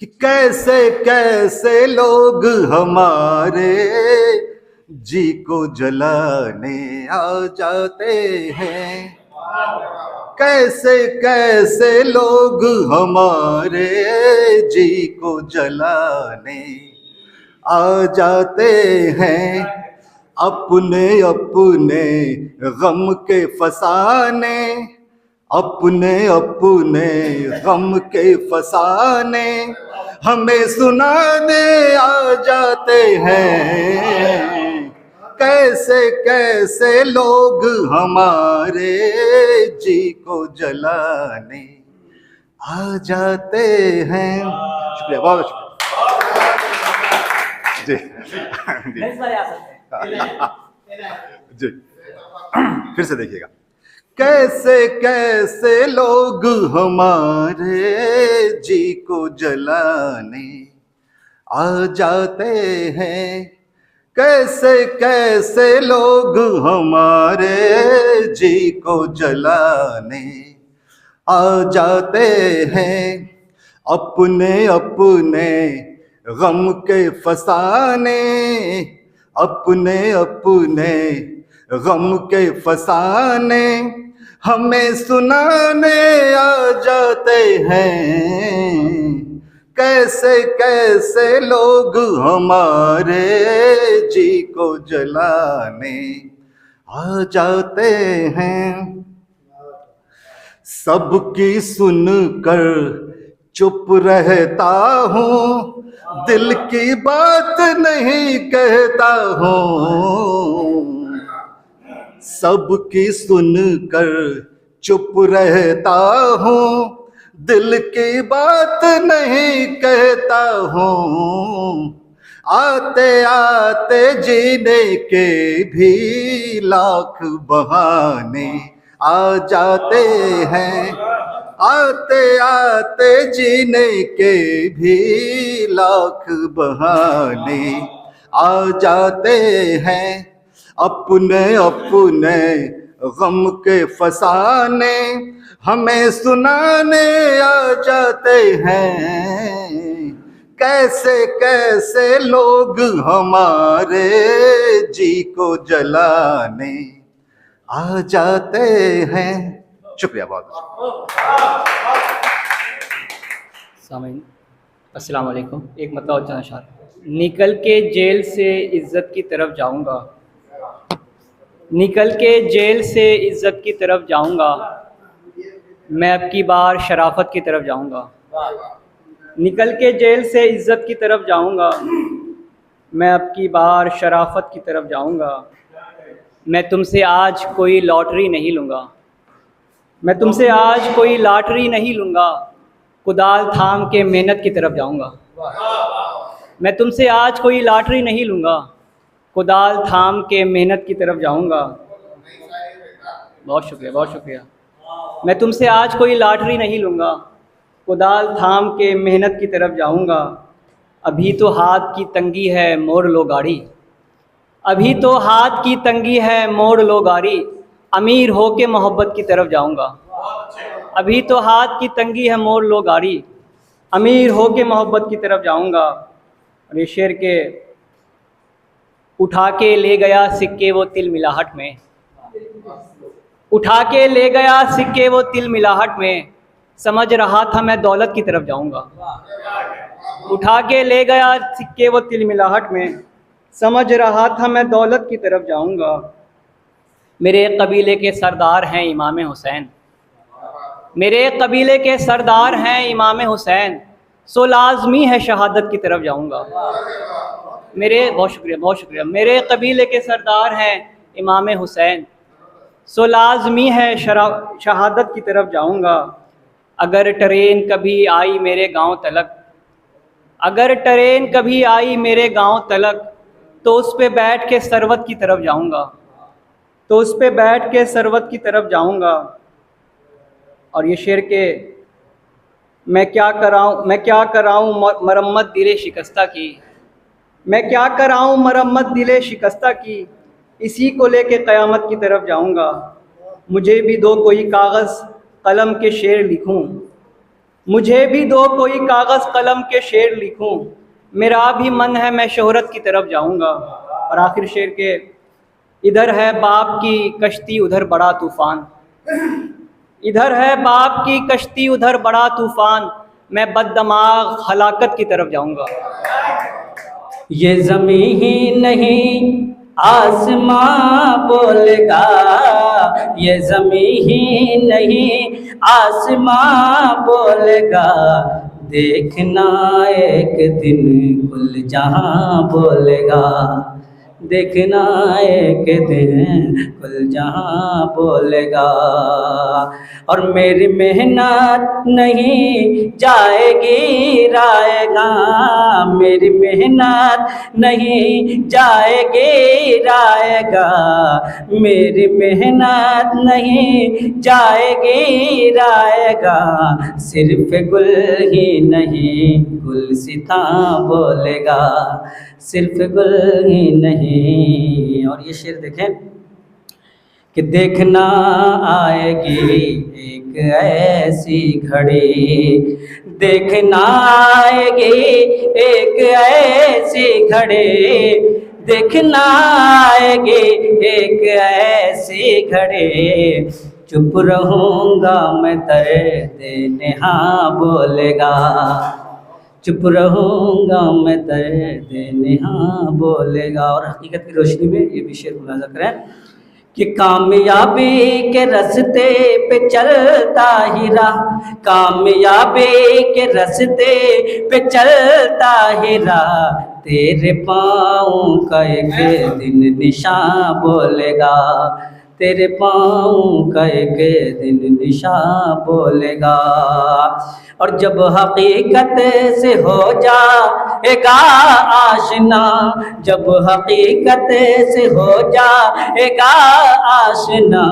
कि कैसे कैसे लोग हमारे जी को जलाने आ जाते हैं। कैसे कैसे लोग हमारे जी को जलाने आ जाते हैं। अपने अपने गम के फसाने, अपने अपने गम के फसाने हमें सुनाने आ जाते हैं। कैसे कैसे लोग हमारे जी को जलाने आ जाते हैं। शुक्रिया, बहुत शुक्रिया जी। जी फिर से देखिएगा। कैसे कैसे लोग हमारे जी को जलाने आ जाते हैं। कैसे कैसे लोग हमारे जी को जलाने आ जाते हैं। अपने अपने गम के फसाने, अपने अपने गम के फसाने हमें सुनाने आ जाते हैं। कैसे कैसे लोग हमारे जी को जलाने आ जाते हैं। सबकी सुनकर चुप रहता हूँ, दिल की बात नहीं कहता हूँ। सबकी सुनकर चुप रहता हूँ, दिल की बात नहीं कहता हूँ। आते आते जीने के भी लाख बहाने आ जाते हैं। आते आते जीने के भी लाख बहाने आ जाते हैं। अपने अपने गम के फसाने हमें सुनाने आ जाते हैं। कैसे कैसे लोग हमारे जी को जलाने आ जाते हैं। शुक्रिया, बहुत सामीन अस्सलाम वालेकुम। एक मतलब अशार। निकल के जेल से इज़्ज़त की तरफ जाऊंगा, निकल के जेल से इज़्ज़त की तरफ जाऊंगा, मैं अब की बार शराफत की तरफ जाऊंगा। निकल के जेल से इज़्ज़त की तरफ जाऊंगा, मैं अब की बार शराफत की तरफ जाऊंगा। मैं तुमसे आज कोई लॉटरी नहीं लूँगा, मैं तुमसे आज कोई लॉटरी नहीं लूँगा, कुदाल थाम के मेहनत की तरफ जाऊंगा। मैं तुमसे आज कोई लॉटरी नहीं लूँगा, कुदाल थाम के मेहनत की तरफ जाऊंगा। बहुत शुक्रिया, बहुत शुक्रिया। मैं तुमसे आज कोई लॉटरी नहीं लूँगा, कुदाल थाम के मेहनत की तरफ जाऊंगा। अभी तो हाथ की तंगी है, मोड़ लो गाड़ी, अभी तो हाथ की तंगी है, मोड़ लो गाड़ी, अमीर हो के मोहब्बत की तरफ जाऊंगा। अभी तो हाथ की तंगी है, मोड़ लो गाड़ी, अमीर हो के मोहब्बत की तरफ जाऊंगा। और ये शेर के उठा के ले गया सिक्के वो तिल मिलाहट में, उठा के ले गया सिक्के वो तिल मिलाहट में, समझ रहा था मैं दौलत की तरफ जाऊंगा। उठा के ले गया सिक्के वो तिल मिलाहट में, समझ रहा था मैं दौलत की तरफ जाऊंगा। मेरे कबीले के सरदार हैं इमाम हुसैन, मेरे कबीले के सरदार हैं इमाम हुसैन, सो लाजमी है शहादत की तरफ जाऊंगा। मेरे बहुत शुक्रिया, बहुत शुक्रिया। मेरे कबीले के सरदार हैं इमाम हुसैन, सो लाजमी है शहादत की तरफ जाऊंगा। अगर ट्रेन कभी आई मेरे गांव तलक, अगर ट्रेन कभी आई मेरे गांव तलक, तो उस पे बैठ के सरवत की तरफ जाऊंगा, तो उस पे बैठ के सरवत की तरफ जाऊंगा। और ये शेर के मैं क्या कराऊं मरम्मत दिले शिकस्ता की, मैं क्या कराऊं मरम्मत दिले शिकस्ता की, इसी को लेके क़यामत की तरफ जाऊंगा। मुझे भी दो कोई कागज़ कलम के शेर लिखूं, मुझे भी दो कोई कागज़ कलम के शेर लिखूं, मेरा भी मन है मैं शोहरत की तरफ जाऊंगा। और आखिर शेर के, इधर है बाप की कश्ती उधर बड़ा तूफान, इधर है बाप की कश्ती उधर बड़ा तूफान, मैं बददमाग हलाकत की तरफ जाऊंगा। ये ज़मीं ही नहीं आसमां बोलेगा, ये ज़मीं ही नहीं आसमां बोलेगा, देखना एक दिन कुल जहां बोलेगा, देखना एक दिन कुल जहां बोलेगा। और मेरी मेहनत नहीं जाएगी रायगा, मेरी मेहनत नहीं जाएगी रायगा, मेरी मेहनत नहीं जाएगी रायगा, सिर्फ गुल ही नहीं गुलसिता बोलेगा, सिर्फ गुल ही नहीं। और ये शेर देखें कि देखना आएगी एक ऐसी घड़ी, देखना आएगी एक ऐसी घड़ी, देखना आएगी एक ऐसी घड़ी, चुप रहूँगा मैं दर्द नेहा बोलेगा, चुप रहूँगा मैं दर्द नेहा बोलेगा। और हकीकत की रोशनी में ये भी शेर मुलाज़ा करें कि कामयाबी के रास्ते पे चलता ही रहा, कामयाबी के रास्ते पे चलता ही रहा, तेरे पाँव का एक दिन निशान बोलेगा, तेरे पाँव का एक दिन निशान बोलेगा। और जब हकीकत से हो जाएगा आशना, जब हकीकत से हो जाएगा आशना,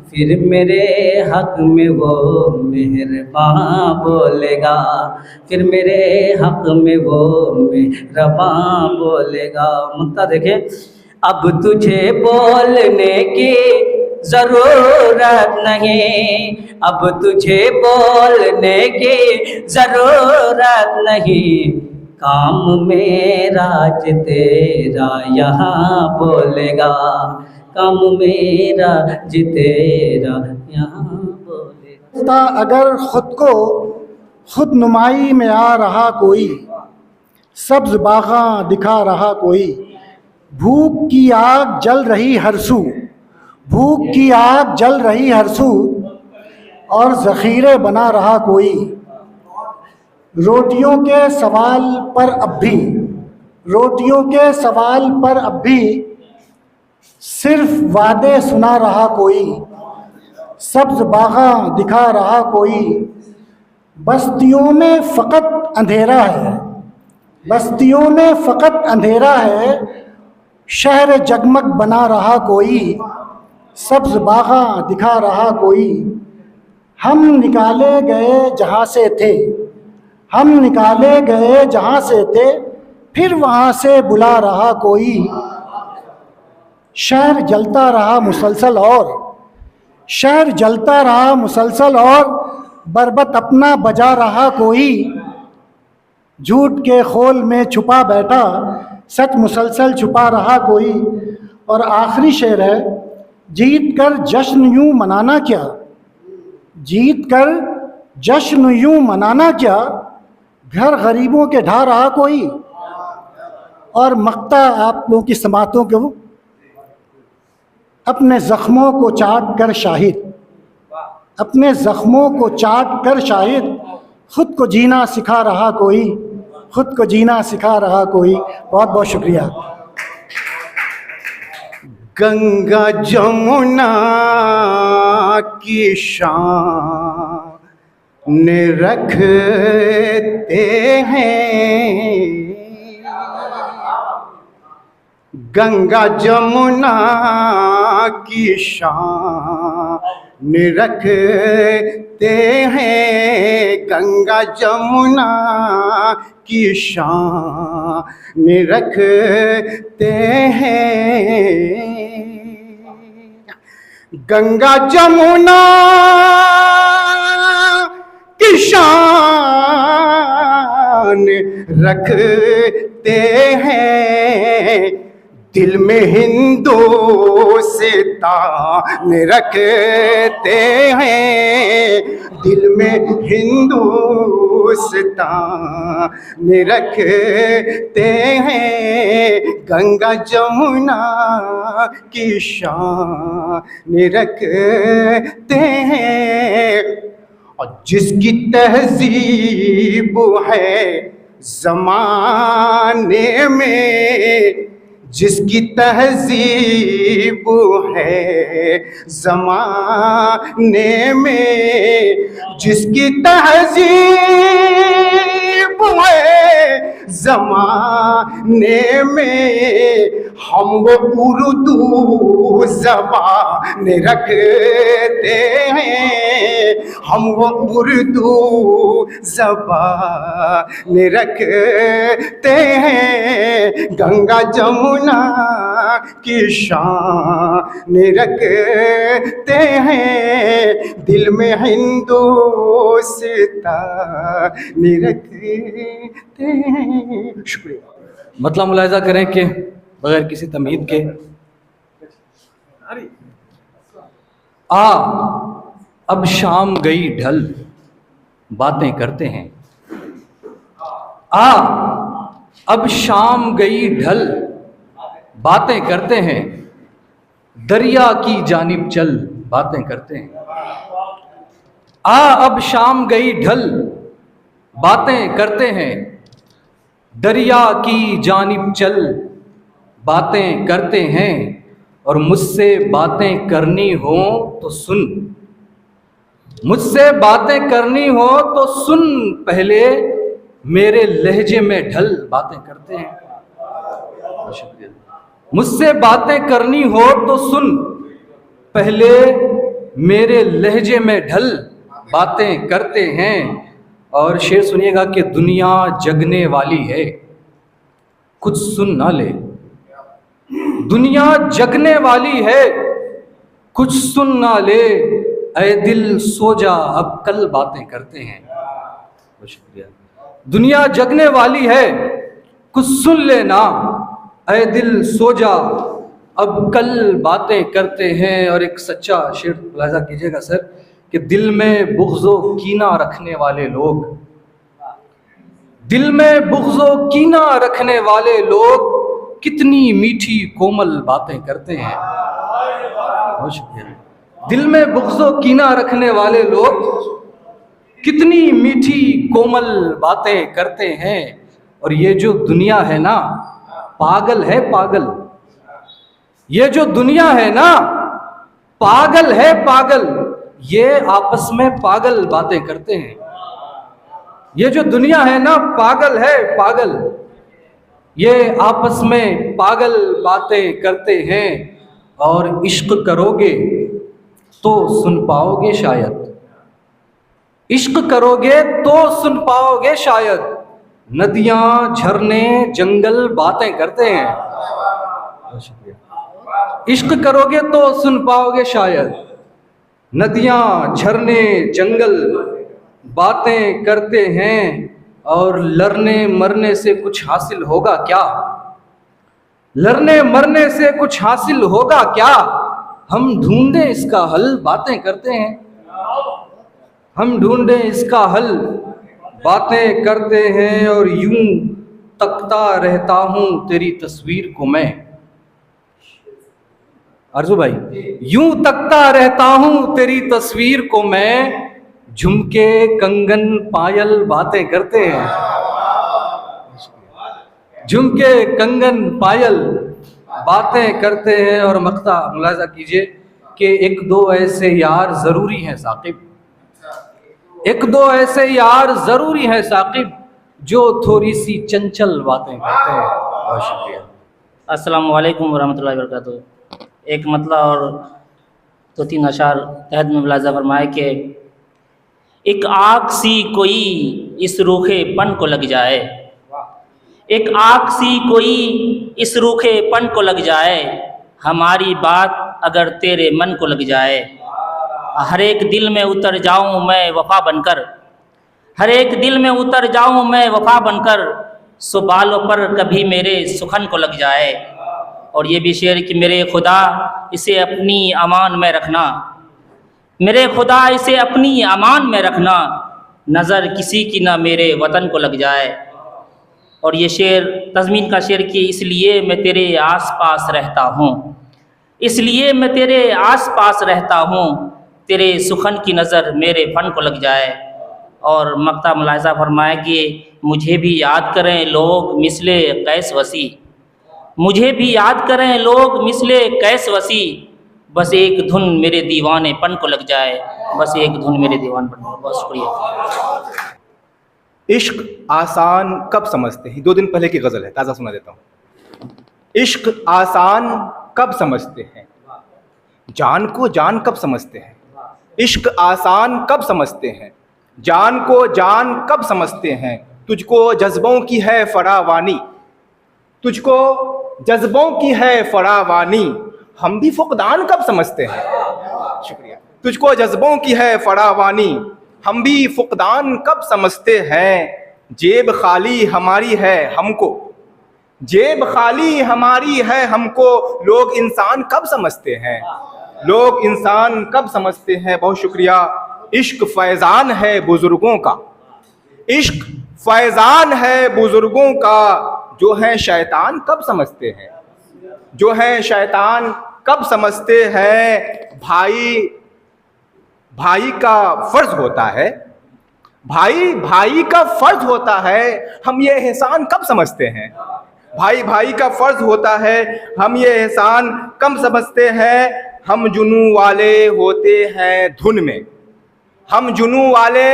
फिर मेरे हक में वो मेहरबान बोलेगा, फिर मेरे हक में वो मेहरबान बोलेगा। मुक्ता देखें, अब तुझे बोलने की ज़रूरत नहीं, अब तुझे बोलने की ज़रूरत नहीं, काम मेरा आज तेरा यहाँ बोलेगा, काम मेरा जी तेरा यहाँ बोलेगा। अगर ख़ुद को खुद नुमाई में आ रहा कोई, सब्ज़ बागां दिखा रहा कोई, भूख की आग जल रही हर सू, भूख की आग जल रही हर सू, और ज़ख़ीरे बना रहा कोई, रोटियों के सवाल पर अब भी, रोटियों के सवाल पर अब भी सिर्फ वादे सुना रहा कोई, सब्ज़ बागां दिखा रहा कोई, बस्तियों में फ़कत अंधेरा है, बस्तियों में फ़कत अंधेरा है, शहर जगमग बना रहा कोई, सब्ज़ बागां दिखा रहा कोई। हम निकाले गए जहाँ से थे, हम निकाले गए जहाँ से थे, फिर वहाँ से बुला रहा कोई, शहर जलता रहा मुसलसल और, शहर जलता रहा मुसलसल और, बरबत अपना बजा रहा कोई, झूठ के खोल में छुपा बैठा, सच मुसलसल छुपा रहा कोई। और आखिरी शेर है, जीत कर जश्न यूँ मनाना क्या, जीत कर जश्न यूँ मनाना क्या, घर गरीबों के ढा रहा कोई। और मक्ता आप लोगों की समातों को, अपने ज़ख्मों को चाट कर शाहिद, अपने ज़ख्मों को चाट कर शाहिद, ख़ुद को जीना सिखा रहा कोई, ख़ुद को जीना सिखा रहा कोई। बहुत बहुत शुक्रिया। गंगा जमुना की शान रखते हैं, गंगा जमुना की शान रखते हैं, गंगा जमुना की शान रखते हैं, गंगा जमुना की शान रखते हैं, दिल में हिंदुस्तान रखते हैं, दिल में हिंदुस्तान रखते हैं, गंगा जमुना की शान रखते हैं। और जिसकी तहजीब है ज़माने में, जिसकी तहजीब है ज़माने में, जिसकी तहजीब है ज़माने में, हम वो उर्दू ज़बान रखते हैं, हम वो उर्दू ज़बान रखते हैं, गंगा जमुना की शान रखते हैं, दिल में हिंदुस्तान रखते हैं। शुक्रिया। मतलब मुलाहिज़ा करें कि बगैर किसी तमीद के अब शाम गई ढल बातें करते हैं, अब शाम गई ढल बातें करते हैं, दरिया की जानिब चल बातें करते हैं। अब शाम गई ढल बातें करते हैं, दरिया की जानिब चल बातें करते हैं, और मुझसे बातें करनी हो तो सुन, मुझसे बातें करनी हो तो सुन, पहले मेरे लहजे में ढल बातें करते हैं। शुक्रिया। मुझसे बातें करनी हो तो सुन, पहले मेरे लहजे में ढल बातें करते हैं। और शेर सुनिएगा कि दुनिया जगने वाली है, कुछ सुन ना ले, दुनिया जगने वाली है, कुछ सुन ना ले, ऐ दिल सो जा अब कल बातें करते हैं। बहुत शुक्रिया। दुनिया जगने वाली है, कुछ सुन लेना, ऐ दिल सो जा अब कल बातें करते हैं। और एक सच्चा शेर मुलाहिज़ा कीजिएगा सर, कि दिल में बुग़्ज़ो कीना रखने वाले लोग, दिल में बुग़्ज़ो कीना रखने वाले लोग कितनी मीठी कोमल बातें करते हैं। बहुत शुक्रिया। दिल में बुग़्ज़ो कीना रखने वाले लोग कितनी मीठी कोमल बातें करते हैं। और ये जो दुनिया है ना पागल है, पागल, ये जो दुनिया है ना पागल है, पागल, ये आपस में पागल बातें करते हैं। ये जो दुनिया है ना पागल है, पागल, ये आपस में पागल बातें करते हैं। और इश्क करोगे तो सुन पाओगे शायद, इश्क करोगे तो सुन पाओगे शायद, नदियां झरने जंगल बातें करते हैं। इश्क करोगे तो सुन पाओगे शायद, नदियां झरने जंगल बातें करते हैं। और लड़ने मरने से कुछ हासिल होगा क्या, लड़ने मरने से कुछ हासिल होगा क्या, हम ढूंढे इसका हल बातें करते हैं, हम ढूंढे इसका हल बातें करते हैं। और यूं तकता रहता हूँ तेरी तस्वीर को मैं, अर्जु भाई, यूं तकता रहता हूँ तेरी तस्वीर को मैं, झुमके कंगन पायल बातें करते हैं, झुमके कंगन पायल बातें करते हैं। और मक्ता मुलाहिज़ा कीजिए कि एक दो ऐसे यार ज़रूरी हैं साकिब, एक दो ऐसे यार ज़रूरी हैं साकिब, जो थोड़ी सी चंचल बातें करते हैं। बहुत शुक्रिया। अस्सलामु अलैकुम वरहमतुल्लाहि वबरकातुहू। एक मतलब और दो तीन अशार तहत में मुलाज़ा फरमाए कि एक आँख सी कोई इस रूखे पन को लग जाए, एक आँख सी कोई इस रूखे पन को लग जाए, हमारी बात अगर तेरे मन को लग जाए, हर एक दिल में उतर जाऊं मैं वफा बनकर, हर एक दिल में उतर जाऊं मैं वफा बनकर, सो बालों पर कभी मेरे सुखन को लग जाए। और ये भी शेर कि मेरे खुदा इसे अपनी अमान में रखना, मेरे खुदा इसे अपनी अमान में रखना, नज़र किसी की ना मेरे वतन को लग जाए। और ये शेर तज़मीन का शेर कि इसलिए मैं तेरे आस पास रहता हूँ, इसलिए मैं तेरे आस पास रहता हूँ, तेरे सुखन की नज़र मेरे फन को लग जाए। और मक्ता मुलाहिज़ा फरमाया कि मुझे भी याद करें लोग मिसले कैस वसी, मुझे भी याद करें लोग मिसले कैस वसी, बस एक धुन मेरे दीवाने पन को लग जाए, बस एक धुन मेरे दीवान पन। बहुत शुक्रिया। इश्क आसान कब समझते हैं, 2 दिन पहले की गज़ल है, ताज़ा सुना देता हूँ। इश्क आसान कब समझते हैं, जान को जान कब समझते हैं। इश्क आसान कब समझते हैं, जान को जान कब समझते हैं। तुझको जज्बों की है फरावानी, तुझको जज्बों की है फरावानी, हम भी फुकदान कब समझते हैं। शुक्रिया। तुझको जज्बों की है फरावानी, हम भी फुकदान कब समझते हैं। जेब खाली हमारी है हमको, जेब खाली हमारी है हमको, लोग इंसान कब समझते हैं, लोग इंसान कब समझते हैं। बहुत शुक्रिया। इश्क फैज़ान है बुजुर्गों का, इश्क फैज़ान है बुजुर्गों का, जो है शैतान कब समझते हैं, जो है शैतान कब समझते हैं। भाई भाई का फर्ज होता है, भाई भाई का फर्ज होता है, हम ये एहसान कब समझते हैं। भाई भाई का फर्ज होता है, हम ये एहसान कब समझते हैं। हम जुनू वाले होते हैं धुन में, हम जुनू वाले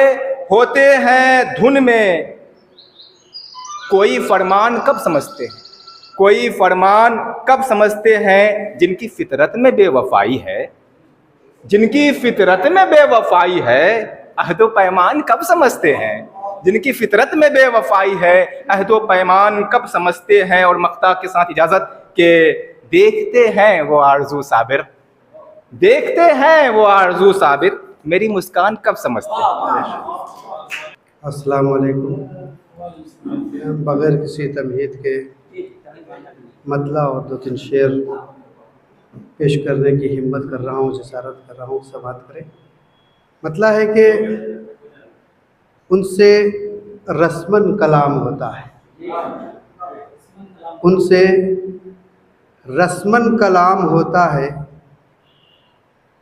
होते हैं धुन में, कोई फरमान कब समझते हैं, कोई फरमान कब समझते हैं। जिनकी फितरत में बेवफाई है, जिनकी फितरत में बेवफाई है, अहदो पैमान कब समझते हैं। जिनकी फितरत में बेवफाई है, अहदो पैमान कब समझते हैं। और मक्ता के साथ इजाज़त के देखते हैं वो आरज़ू साबिर, देखते हैं वो आरज़ू साबिर, मेरी मुस्कान कब समझते हैं। अस्सलाम वालेकुम। बग़ैर किसी तमहीद के मतला और 2-3 शेर पेश करने की हिम्मत कर रहा हूँ, जसारत कर रहा हूँ, समात करें। मतला है कि उनसे रस्मन कलाम होता है, उनसे रस्मन कलाम होता है,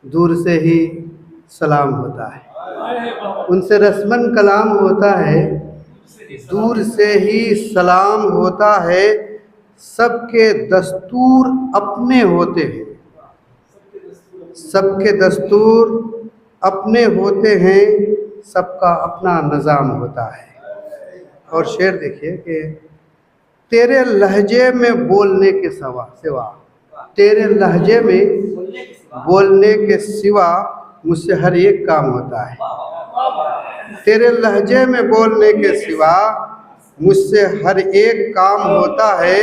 दूर से ही सलाम होता है। उनसे रस्मन कलाम होता है, दूर से ही सलाम होता है, सबके दस्तूर अपने होते हैं, सबके दस्तूर अपने होते हैं, सबका अपना निज़ाम होता है। और शेर देखिए कि तेरे लहजे में बोलने के सिवा, तेरे लहजे में बोलने के सिवा मुझसे हर एक काम होता है। तेरे लहजे में बोलने के सिवा मुझसे हर एक काम होता है।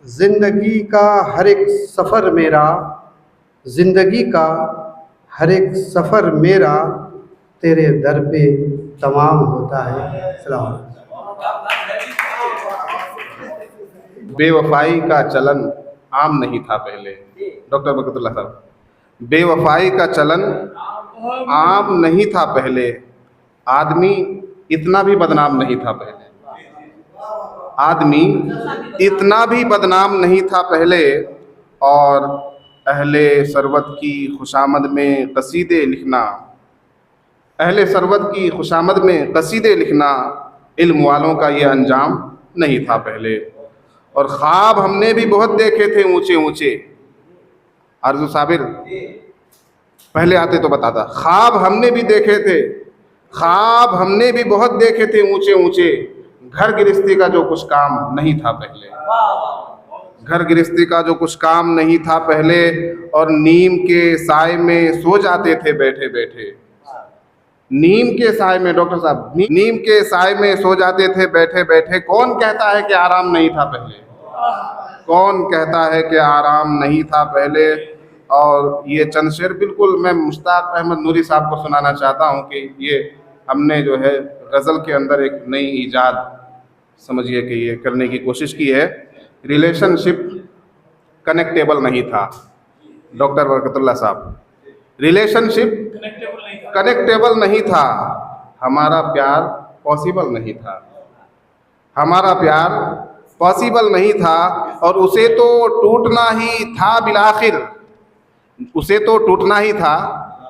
ज़िंदगी का हर एक सफ़र मेरा, ज़िंदगी का हर एक सफ़र मेरा, तेरे दर पे तमाम होता है। सलाम। बेवफाई का चलन आम नहीं था पहले। डॉक्टर बरकतुल्लाह साहब, बेवफाई का चलन आम नहीं था पहले, आदमी इतना भी बदनाम नहीं था पहले, आदमी इतना भी बदनाम नहीं था पहले। और अहले सरवत की खुशामद में कसीदे लिखना, अहले सरवत की खुशामद में कसीदे लिखना, इल्म वालों का ये अंजाम नहीं था पहले। और ख्वाब हमने भी बहुत देखे थे ऊंचे ऊंचे। आरज़ू साबिर पहले आते तो बताता, ख्वाब हमने भी देखे थे, ख्वाब हमने भी बहुत देखे थे ऊंचे ऊंचे। घर गृहस्थी का जो कुछ काम नहीं था पहले, घर गृहस्थी का जो कुछ काम नहीं था पहले। और नीम के साए में सो जाते थे बैठे बैठे, नीम के साए में, डॉक्टर साहब नीम के साए में सो जाते थे बैठे बैठे। कौन कहता है कि आराम नहीं था पहले, कौन कहता है कि आराम नहीं था पहले। और ये चंद शेर बिल्कुल मैं मुश्ताक अहमद नूरी साहब को सुनाना चाहता हूँ कि ये हमने जो है गज़ल के अंदर एक नई ईजाद समझिए कि ये करने की कोशिश की है। रिलेशनशिप कनेक्टेबल नहीं था डॉक्टर बरकतुल्लाह साहब, रिलेशनशिप कनेक्टेबल नहीं था, हमारा प्यार पॉसिबल नहीं था, हमारा प्यार पॉसिबल नहीं था, और उसे तो टूटना ही था बिलाखिर, उसे तो टूटना ही था,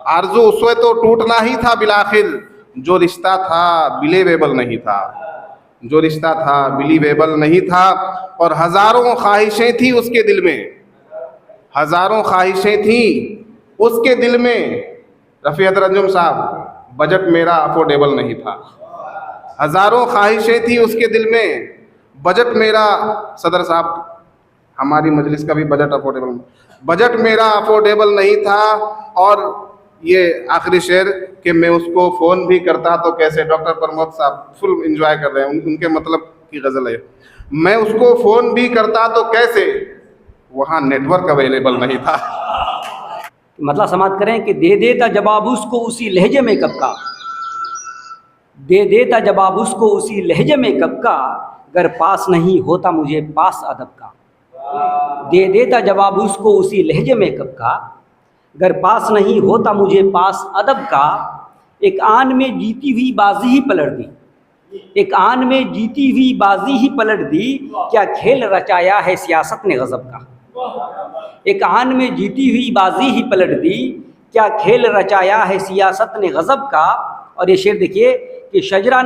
आरज़ू उसे तो टूटना ही था बिलाखिर, जो रिश्ता था बिलीवेबल नहीं था, जो रिश्ता था बिलीवेबल नहीं था। और हज़ारों ख्वाहिशें थी उसके दिल में, हज़ारों ख्वाहिशें थी उसके दिल में। रफ़ी हदरत अंजुम साहब, बजट मेरा अफोर्डेबल नहीं था, हज़ारों ख्वाहिशें थी उसके दिल में, बजट मेरा, सदर साहब हमारी मजलिस का भी बजट अफोर्डेबल, बजट मेरा अफोर्डेबल नहीं था। और ये आखिरी शेर कि मैं उसको फ़ोन भी करता तो कैसे, डॉक्टर प्रमोद साहब फुल एंजॉय कर रहे हैं, उनके मतलब की गज़ल है, मैं उसको फ़ोन भी करता तो कैसे, वहाँ नेटवर्क अवेलेबल नहीं था। मतलब समाप्त करें कि दे देता जवाब उसको उसी लहजे में कब का, दे देता जवाब उसको उसी लहजे में कब का, अगर पास नहीं होता मुझे पास अदब का, दे देता जवाब उसको उसी लहजे में कब का, अगर पास नहीं होता मुझे पास अदब का। एक आन में जीती हुई बाजी ही पलट दी, एक आन में जीती हुई बाजी ही पलट दी, क्या खेल रचाया है सियासत ने गज़ब का, एक आन में जीती हुई बाजी ही पलट दी, क्या खेल रचाया है सियासत ने गज़ब का। और ये शेर देखिए कि शजरा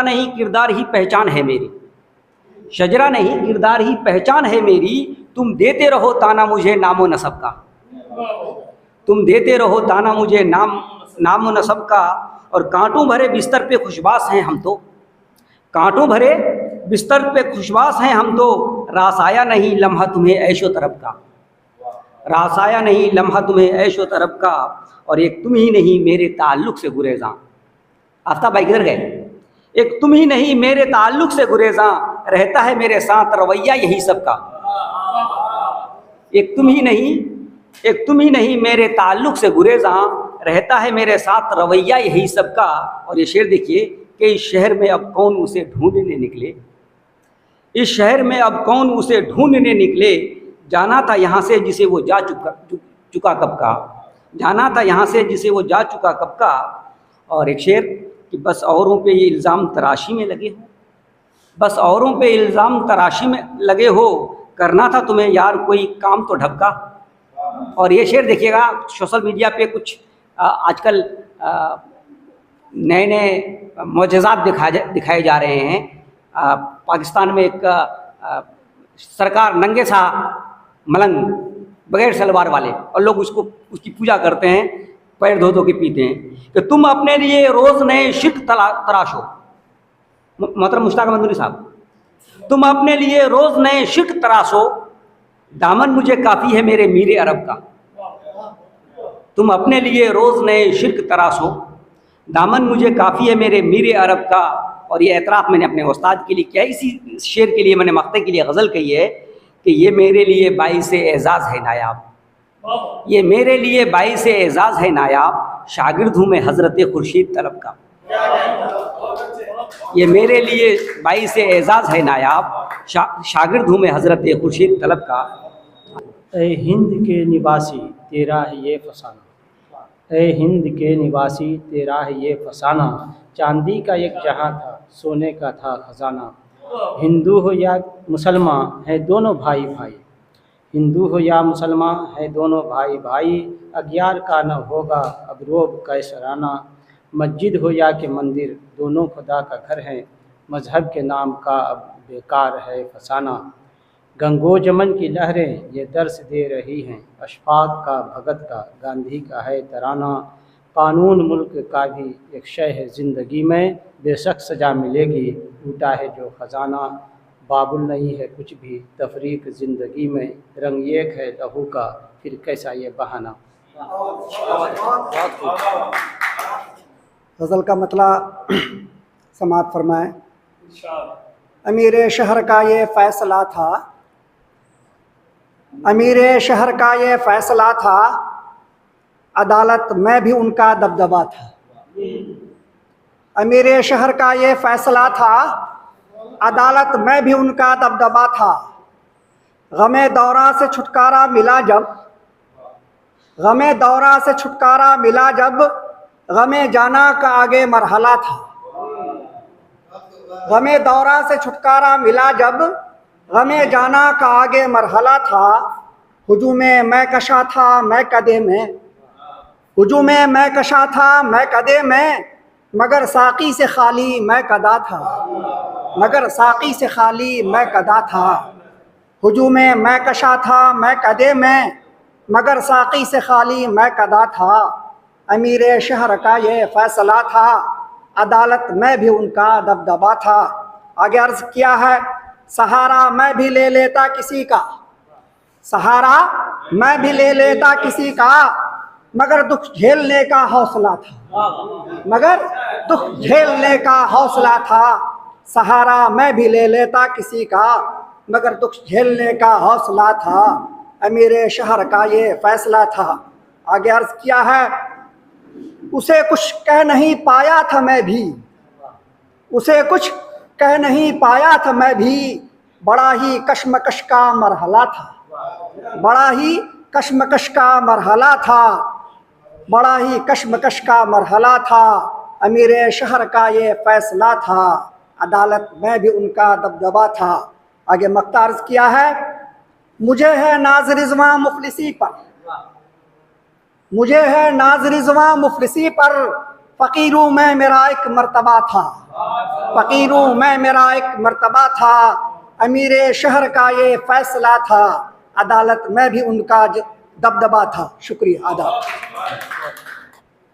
नहीं किरदार ही पहचान है मेरी, शजरा नहीं किरदार ही पहचान है मेरी, तुम देते रहो ताना मुझे नामो नसब का, तुम देते रहो ताना मुझे नामो नसब का। और कांटों भरे बिस्तर पे खुशबास हैं हम तो, कांटों भरे बिस्तर पे खुशबास हैं हम तो, रास आया नहीं लम्हा तुम्हें ऐशो तरफ का, रास आया नहीं लम्हा तुम्हें ऐशो तरफ का। और एक तुम ही नहीं मेरे ताल्लुक़ से गुरेज़ां, आफ्ताब भाई किधर गए, एक तुम ही नहीं मेरे ताल्लुक़ से गुरेज़ां, रहता है मेरे साथ रवैया यही सबका, एक तुम ही नहीं मेरे ताल्लुक़ से गुरेज़ां, रहता है मेरे साथ रवैया यही सबका। और ये शेर देखिए कि इस शहर में अब कौन उसे ढूंढने निकले, इस शहर में अब कौन उसे ढूंढने निकले, जाना था यहाँ से जिसे वो जा चुका कब का, जाना था यहाँ से जिसे वो जा चुका कब का। और एक शेर कि बस औरों पे ये इल्ज़ाम तराशी में लगे हो, बस औरों पे इल्ज़ाम तराशी में लगे हो, करना था तुम्हें यार कोई काम तो ढबका। और ये शेर देखिएगा सोशल मीडिया पे कुछ आजकल नए नए मोजज़ात दिखाए जा रहे हैं। पाकिस्तान में एक सरकार नंगे सा मलंग बगैर सलवार वाले, और लोग उसकी पूजा करते हैं, पैर धो के पीते हैं कि तुम अपने लिए रोज़ नए शिर्क तराशो, मोहतरम मुश्ताक मंदूरी साहब, तुम अपने लिए रोज़ नए शिर्क तराशो, दामन मुझे काफ़ी है मेरे मीरे अरब का, तुम अपने लिए रोज़ नए शिर्क तराशो, दामन मुझे काफ़ी है मेरे मीरे अरब का। और ये एतराफ़ मैंने अपने उस्ताद के लिए किया, इसी शेर के लिए मैंने मक्ते के लिए गज़ल कही है कि ये मेरे लिए बाइसे एज़ाज़ है नायाब, ये मेरे लिए बाइसे एज़ाज़ है नायाब, शागिर्द हूँ मैं हज़रत खुर्शीद तलब का, ये मेरे लिए बाइसे एज़ाज़ है नायाब, शागिर्द हूँ मैं हज़रत खुर्शीद तलब का। ए हिंद के निवासी तेरा है ये फसाना, ए हिंद के निवासी तेरा है ये फसाना, चांदी का एक जहां था सोने का था खजाना, हिंदू हो या मुसलमान है दोनों भाई भाई, हिंदू हो या मुसलमान है दोनों भाई भाई, अग्यार का न होगा अब रोब कैसराना, मस्जिद हो या कि मंदिर दोनों खुदा का घर है, मज़हब के नाम का अब बेकार है फसाना, गंगो जमन की लहरें ये दर्स दे रही हैं, अशफाक का भगत का गांधी का है तराना, कानून मुल्क का भी एक शय है ज़िंदगी में, बेशक सज़ा मिलेगी टूटा है जो ख़जाना, बाबुल नहीं है कुछ भी तफरीक ज़िंदगी में, रंग एक है लहू का फिर कैसा ये बहाना। गज़ल का मतला समात फरमाएं। अमीर शहर का ये फ़ैसला था, अमीर शहर का ये फ़ैसला था, अदालत में भी उनका दबदबा था, अमीर शहर का ये फैसला था, अदालत में भी उनका दबदबा था। गमे दौरा से छुटकारा मिला जब, गमे दौरा से छुटकारा मिला जब, गमे जाना का आगे मरहला था। गमे दौरा से छुटकारा मिला जब, गमे जाना का आगे मरहला था। हुजूमे मैं कशा था मैं कदे में, हुजूमे मैं कशा था मैं कदे में, मगर साकी से खाली मैं कदा था, मगर साकी से खाली मैं कदा था। हुजूमे मैं कशा था मैं कदे में, मगर साकी से खाली मैं कदा था। अमीर शहर का ये फैसला था, अदालत में भी उनका दबदबा था। आगे अर्ज किया है, सहारा मैं भी ले लेता किसी का, सहारा मैं भी ले लेता किसी का, मगर दुख झेलने का हौसला था, मगर दुख झेलने का हौसला था। सहारा मैं भी ले लेता किसी का, मगर दुख झेलने का हौसला था। अमीर शहर का ये फैसला था। आगे अर्ज किया है, उसे कुछ कह नहीं पाया था मैं भी, उसे कुछ कह नहीं पाया था मैं भी, बड़ा ही कश्मकश का मरहला था, बड़ा ही कश्मकश का मरहला था, बड़ा ही कश्मकश का मरहला था। अमीर शहर का ये फैसला था, अदालत में भी उनका दबदबा था। आगे मक्ता अर्ज किया है, मुझे है नाज रिज़वां मुफलिसी पर, मुझे है नाज रिज़वां मुफलिसी पर, फ़कीरों में मेरा एक मर्तबा था, फ़कीरों में मेरा एक मर्तबा था। अमीर शहर का ये फैसला था, अदालत में भी उनका दबदबा था। शुक्रिया आदाब।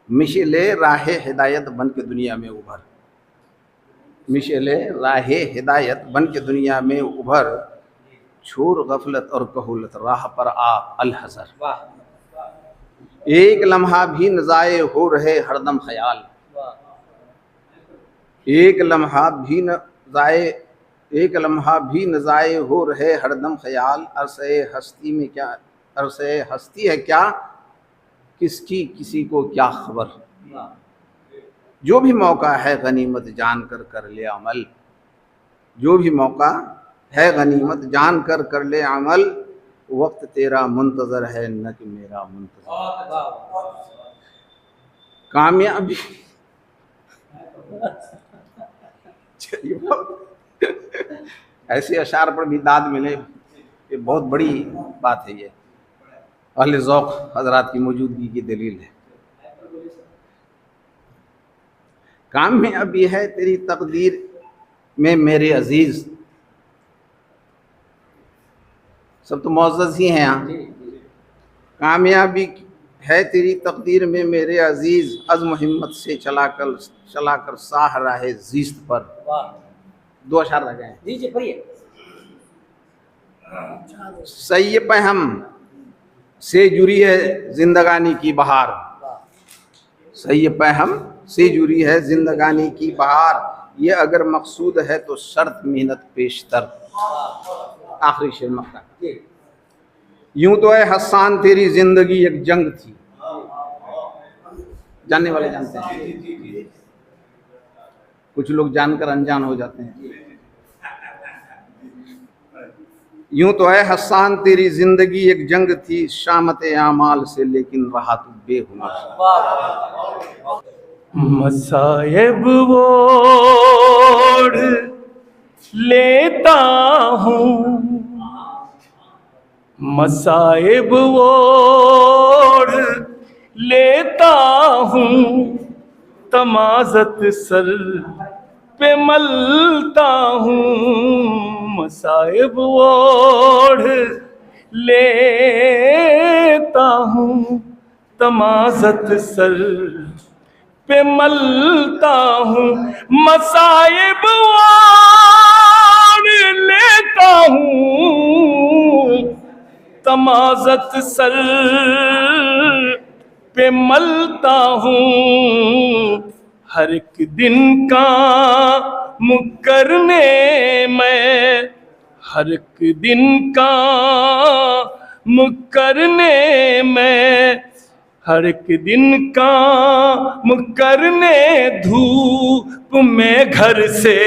मिशेले राहे हिदायत बन के दुनिया में उभर, मिशेले राहे हिदायत बन के दुनिया में उभर, छोड़ गफलत और कहूलत राह पर आ अल हज़र। एक लम्हा भी न ज़ाये हो रहे हरदम ख्याल, एक लम्हा भी न ज़ाये, एक लम्हा भी न ज़ाये हो रहे हरदम ख्याल। अरसे हस्ती में क्या, अरसे हस्ती है क्या, किसकी किसी को क्या खबर। जो भी मौका है गनीमत जान कर कर ले अमल, जो भी मौका है गनीमत जान कर कर ले अमल। वक्त तेरा मुंतज़र है न कि मेरा मुंतज़र। कामयाबी ऐसे अशार पर भी दाद मिले, ये बहुत बड़ी बात है। ये अहले ज़ौक़ हज़रात की मौजूदगी की दलील है। कामयाबी है तेरी तकदीर में मेरे अजीज़, सब तो मुअज़्ज़ज़ ही हैं यहाँ। कामयाबी है तेरी तकदीर में मेरे अजीज़, अज़्म हिम्मत से चलाकर साह राहे ज़ीस्त पर। दो अशार रह गए। जी जी पढ़िए। सही पहम से जुड़ी है जिंदगानी की बहार, सही पहम से जुड़ी है जिंदगानी की बहार। ये अगर मकसूद है तो शर्त मेहनत पेशतर। आखिरी शेर मक्ता। यूं तो है हसान तेरी जिंदगी एक जंग थी, जानने वाले जानते हैं, कुछ लोग जानकर अनजान हो जाते हैं। यूं तो है हसान तेरी जिंदगी एक जंग थी, शामत आमाल से लेकिन रहा तू बेहुनर। मसायब ओढ़ लेता हूँ, मसायब ओढ़ लेता हूँ, तमाज़त सर पे मलता हूँ। मसायब ओढ़ लेता हूँ, तमाज़त सर पे मलता हूँ। मसायब ओढ़ लेता हूँ, तमाज़त सर पे मलता हूँ। हर एक दिन का मुकरने में, हर एक दिन का मुकरने में, हर एक दिन काम करने धूप में घर से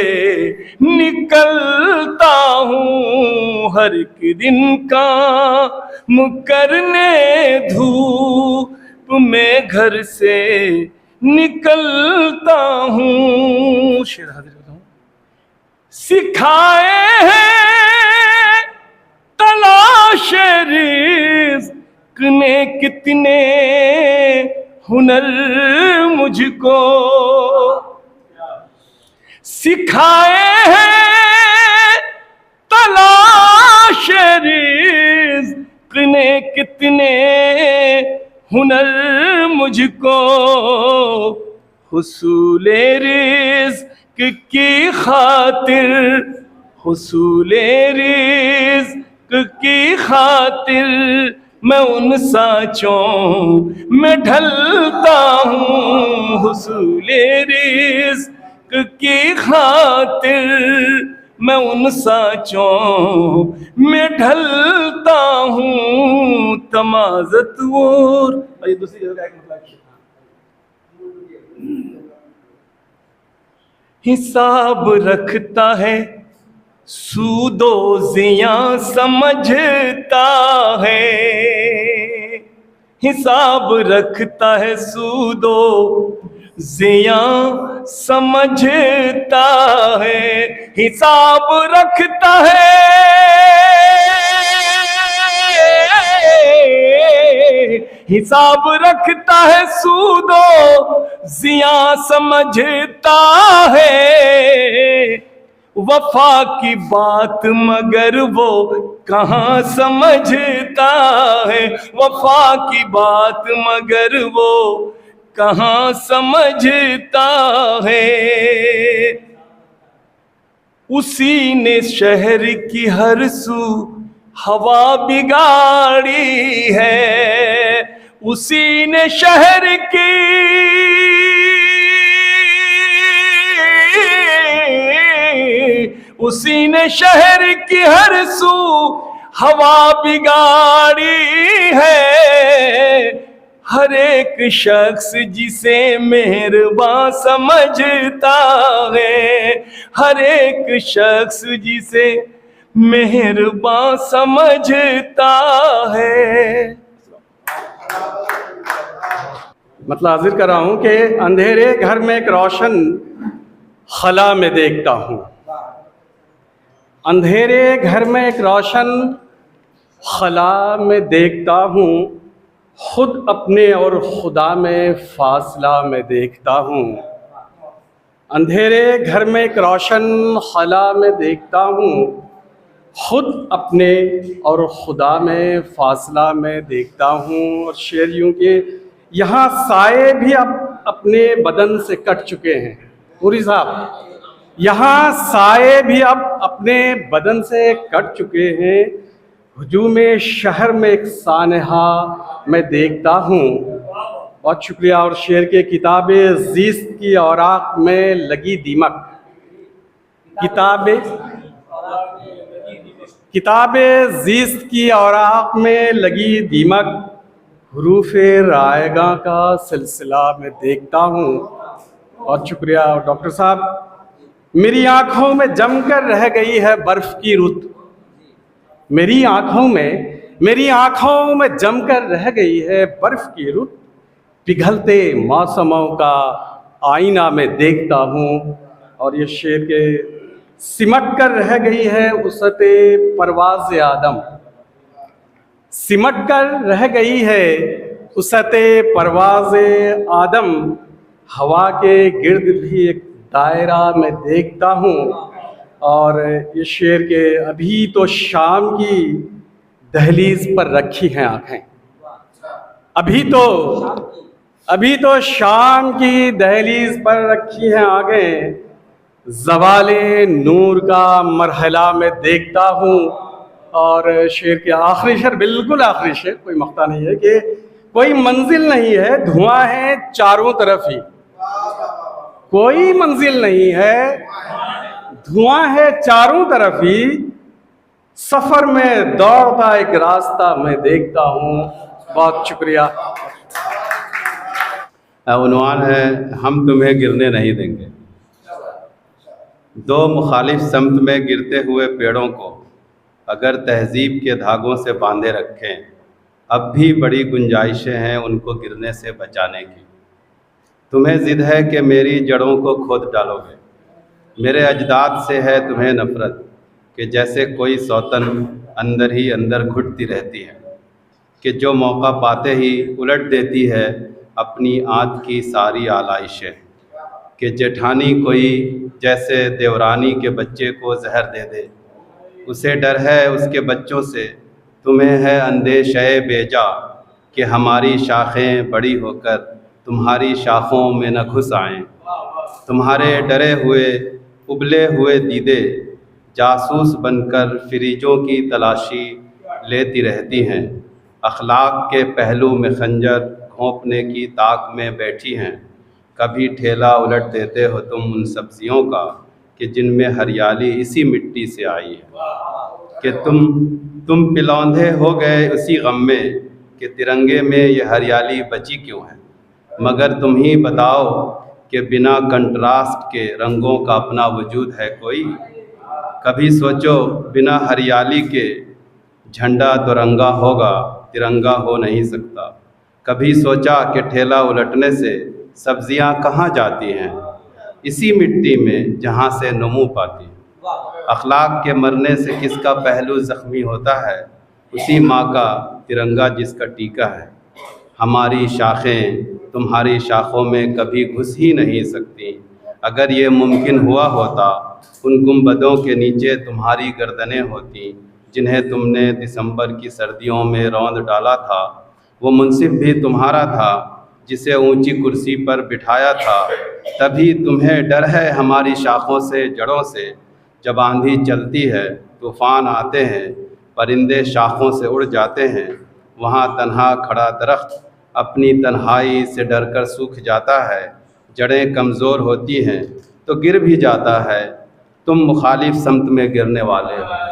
निकलता हूँ, हर एक दिन काम करने धूप में घर से निकलता हूँ। शेर हाजिर करता हूँ। सिखाए हैं तलाश रिज़्क़ ने कितने हुनर मुझको, सिखाए हैं तलाश रिज़्क़ ने कितने हुनर मुझको, हुसूले रिज़्क़ की खातिर, हुसूले रिज़्क़ की खातिर मैं उन सांचों में ढलता हूँ, हुसूले रिज़्क़ की खातिर मैं उन सांचों में ढलता हूँ। तमाज़त और दूसरी जगह हिसाब रखता है सूदो ज़िया समझता है, हिसाब रखता है सूदो ज़िया समझता है, हिसाब रखता है, हिसाब रखता है सूदो ज़िया समझता है, वफा की बात मगर वो कहाँ समझता है, वफा की बात मगर वो कहाँ समझता है। उसी ने शहर की हर सू हवा बिगाड़ी है, उसी ने शहर की उसी ने शहर की हर सू हवा बिगाड़ी है, हर एक शख्स जिसे मेहरबान समझता है, हर एक शख्स जिसे मेहरबान समझता है। मतलब हाजिर कर रहा हूँ कि अंधेरे घर में एक रोशन खला में देखता हूँ, अंधेरे घर में एक रोशन खला में देखता हूँ, खुद अपने और खुदा में फासला में देखता हूँ। अंधेरे घर में एक रोशन खला में देखता हूँ, खुद अपने और खुदा में फासला में देखता हूँ। और शेर यूँ कि यहाँ साए भी अब अपने बदन से कट चुके हैं। पूरी साहब, यहाँ साए भी अब अपने बदन से कट चुके हैं, हुजूम शहर में एक सानहा मैं देखता हूँ। बहुत शुक्रिया। और शेर के किताबे ज़ीस्त की औराक में लगी दीमक, किताबे ज़ीस्त की औराक में लगी दीमक, हुरूफ़े रायगा का सिलसिला में देखता हूँ। बहुत शुक्रिया। और डॉक्टर साहब, मेरी आँखों में जमकर रह गई है बर्फ़ की रुत, मेरी आँखों में जमकर रह गई है बर्फ़ की रुत, पिघलते मौसमों का आईना में देखता हूँ। और ये शेर के सिमट कर रह गई है उसते परवाज़ आदम, सिमट कर रह गई है उसते परवाज़ आदम, हवा के गिर्द भी एक दायरा में देखता हूँ। और ये शेर के अभी तो शाम की दहलीज पर रखी हैं आँखें, अभी तो शाम की दहलीज पर रखी हैं आँखें, ज़वाले नूर का मरहला में देखता हूँ। और शेर के आखिरी शेर, बिल्कुल आखिरी शेर, कोई मख्ता नहीं है कि कोई मंजिल नहीं है, धुआं है चारों तरफ ही, कोई मंजिल नहीं है, धुआं है चारों तरफ ही, सफ़र में दौड़ता एक रास्ता मैं देखता हूँ। बहुत शुक्रिया। उन्वान है हम तुम्हें गिरने नहीं देंगे। दो मुखालिफ समत में गिरते हुए पेड़ों को अगर तहज़ीब के धागों से बांधे रखें, अब भी बड़ी गुंजाइशें हैं उनको गिरने से बचाने की। तुम्हें ज़िद है कि मेरी जड़ों को खोद डालोगे, मेरे अजदाद से है तुम्हें नफ़रत कि जैसे कोई सौतन अंदर ही अंदर घुटती रहती है, कि जो मौका पाते ही उलट देती है अपनी आँत की सारी आलाइशें, कि जेठानी कोई जैसे देवरानी के बच्चे को जहर दे दे, उसे डर है उसके बच्चों से, तुम्हें है अंदेशे बेजा कि हमारी शाखें बड़ी होकर तुम्हारी शाखों में न घुस आएँ। तुम्हारे डरे हुए उबले हुए दीदे जासूस बनकर फिरिजों की तलाशी लेती रहती हैं, अखलाक के पहलू में खंजर घोंपने की ताक में बैठी हैं। कभी ठेला उलट देते हो तुम उन सब्जियों का कि जिनमें हरियाली इसी मिट्टी से आई है, कि तुम पिलौंधे हो गए उसी गम में कि तिरंगे में ये हरियाली बची क्यों है। मगर तुम ही बताओ कि बिना कंट्रास्ट के रंगों का अपना वजूद है कोई। कभी सोचो बिना हरियाली के झंडा दोरंगा होगा, तिरंगा हो नहीं सकता। कभी सोचा कि ठेला उलटने से सब्जियां कहाँ जाती हैं, इसी मिट्टी में जहाँ से नमू पाती। अखलाक के मरने से किसका पहलू ज़ख्मी होता है, उसी माँ का तिरंगा जिसका टीका है। हमारी शाखें तुम्हारी शाखों में कभी घुस ही नहीं सकती। अगर ये मुमकिन हुआ होता, उन गुंबदों के नीचे तुम्हारी गर्दनें होती जिन्हें तुमने दिसंबर की सर्दियों में रौंद डाला था। वो मुंसिफ भी तुम्हारा था जिसे ऊंची कुर्सी पर बिठाया था। तभी तुम्हें डर है हमारी शाखों से, जड़ों से। जब आंधी चलती है, तूफ़ान आते हैं, परिंदे शाखों से उड़ जाते हैं, वहाँ तन्हा खड़ा दरख्त अपनी तन्हाई से डरकर सूख जाता है। जड़ें कमज़ोर होती हैं तो गिर भी जाता है। तुम मुखालिफ समत में गिरने वाले हो।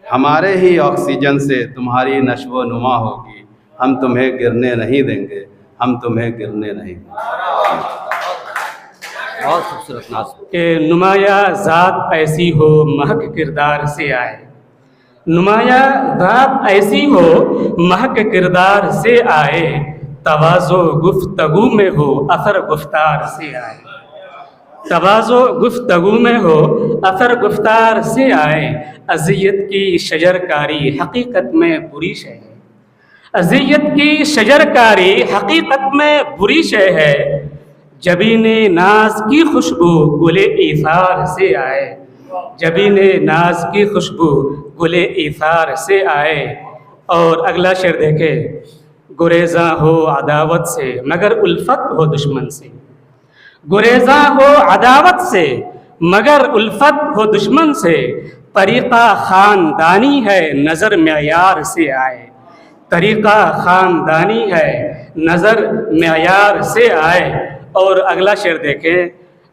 हमारे ही ऑक्सीजन से तुम्हारी नश्व नुमा होगी। हम तुम्हें गिरने नहीं देंगे, हम तुम्हें गिरने नहीं देंगे। बहुत खूबसूरत नाज़। कि नुमाया ज़ात ऐसी हो महक किरदार से आए, नुमाया ज़ात ऐसी हो महक किरदार से आए, तवाज़ो गुफ्तगू में हो असर गुफ्तार से आए। तवाज़ो गुफ्तगू में हो असर गुफ्तार से आए। अज़ियत की शजरकारी हकीकत में बुरी शय है, अज़ियत की शजरकारी हकीकत में बुरी शय है। जबीने नाज की खुशबू गुले ईसार से आए, जबीने नाज की खुशबू गुले ईसार से आए। और अगला शेर देखे, गुरेज़ा हो अदावत से मगर उल्फत हो दुश्मन से, गुरेज़ा हो अदावत से मगर उल्फत हो दुश्मन से। तरीक़ा ख़ानदानी है नज़र मेयार से आए, तरीक़ा ख़ानदानी है नज़र मेयार से आए। और अगला शेर देखें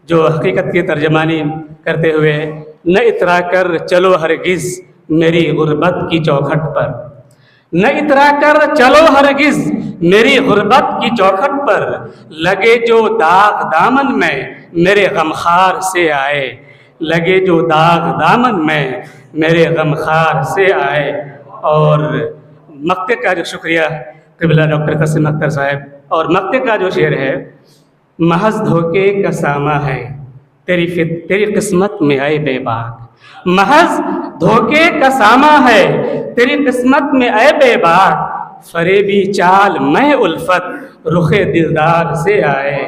जो हकीकत की तर्जमानी करते हुए, न इतरा कर चलो हरगिज़ मेरी गुर्बत की चौखट पर, न इतरा कर चलो हरगिज़ मेरी गुर्बत की चौखट पर। लगे जो दाग दामन में मेरे गमखार से आए, लगे जो दाग दामन में मेरे गमखार से आए। और मक्ते का जो शुक्रिया क़िबला डॉक्टर क़ासिम अख्तर साहब। और मक्ते का जो शेर है, महज धोखे का सामा है तेरी किस्मत में आए बेबाक, महज धोखे का सामा है तेरी किस्मत में आए बेबाक। फरेबी चाल मैं उल्फत रुखे दिलदार से आए,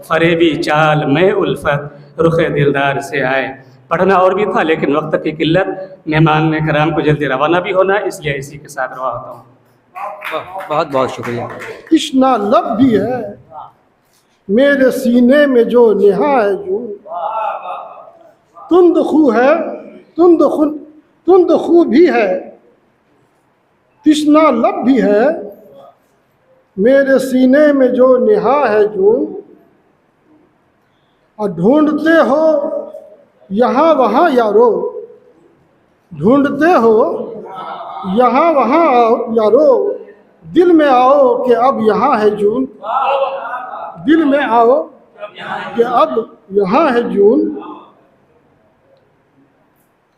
फरेबी चाल मैं उल्फत रुखे दिलदार से आए। पढ़ना और भी था लेकिन वक्त की किल्लत, मेहमान कराम को जल्दी रवाना भी होना, इसलिए इसी के साथ रवा होता हूँ। बहुत बहुत शुक्रिया। कृष्णा लब भी है मेरे सीने में जो निहा है जो, तुंद खू है तुंद खू भी है, कृष्णा लब भी है मेरे सीने में जो निहा है जो। और ढूंढते हो यहाँ वहाँ यारो, ढूंढते हो यहाँ वहाँ यारो, दिल में आओ कि अब यहाँ है जून, दिल में आओ कि अब यहाँ है जून,